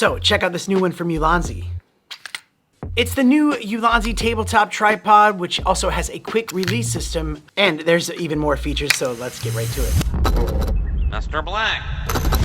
So check out this new one from Ulanzi. It's the new Ulanzi tabletop tripod, which also has a quick release system, and there's even more features, so let's get right to it. Mr. Black.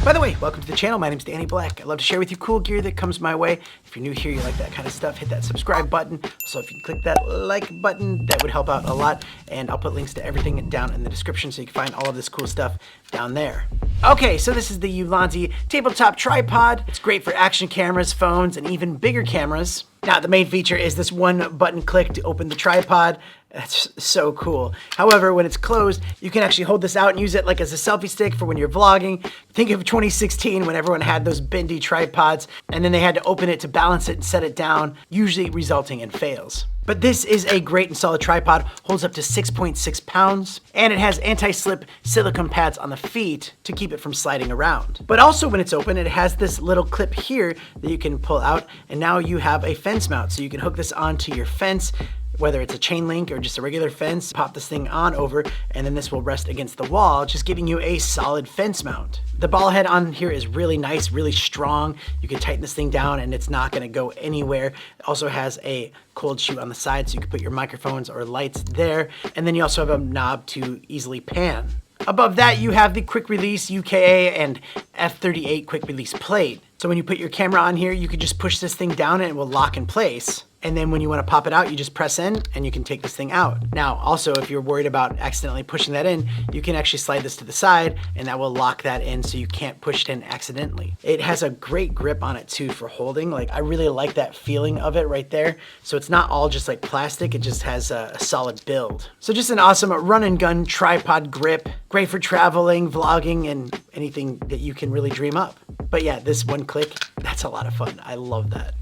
By the way, welcome to the channel. My name's Danny Black. I love to share with you cool gear that comes my way. If you're new here, you like that kind of stuff, hit that subscribe button. So if you click that like button, that would help out a lot. And I'll put links to everything down in the description so you can find all of this cool stuff down there. Okay, so this is the Ulanzi tabletop tripod. It's great for action cameras, phones, and even bigger cameras. Now, the main feature is this one button click to open the tripod. That's so cool. However, when it's closed, you can actually hold this out and use it like as a selfie stick for when you're vlogging. Think of 2016 when everyone had those bendy tripods and then they had to open it to balance it and set it down, usually resulting in fails. But this is a great and solid tripod, holds up to 6.6 pounds, and it has anti-slip silicone pads on the feet to keep it from sliding around. But also when it's open, it has this little clip here that you can pull out, and now you have a fence mount. So you can hook this onto your fence, whether it's a chain link or just a regular fence, pop this thing on over, and then this will rest against the wall, just giving you a solid fence mount. The ball head on here is really nice, really strong. You can tighten this thing down and it's not gonna go anywhere. It also has a cold chute on the side so you can put your microphones or lights there. And then you also have a knob to easily pan. Above that, you have the quick release UKA and F38 quick release plate. So when you put your camera on here, you can just push this thing down and it will lock in place. And then when you want to pop it out, you just press in and you can take this thing out. Now, also, if you're worried about accidentally pushing that in, you can actually slide this to the side and that will lock that in so you can't push it in accidentally. It has a great grip on it too for holding. Like, I really like that feeling of it right there. So it's not all just like plastic, it just has a solid build. So just an awesome run and gun tripod grip, great for traveling, vlogging, and anything that you can really dream up. But yeah, this one click, that's a lot of fun. I love that.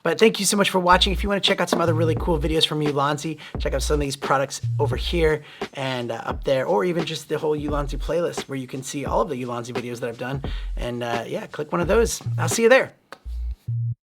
But thank you so much for watching. If you want to check out some other really cool videos from Ulanzi, check out some of these products over here and up there, or even just the whole Ulanzi playlist where you can see all of the Ulanzi videos that I've done. And yeah, click one of those. I'll see you there.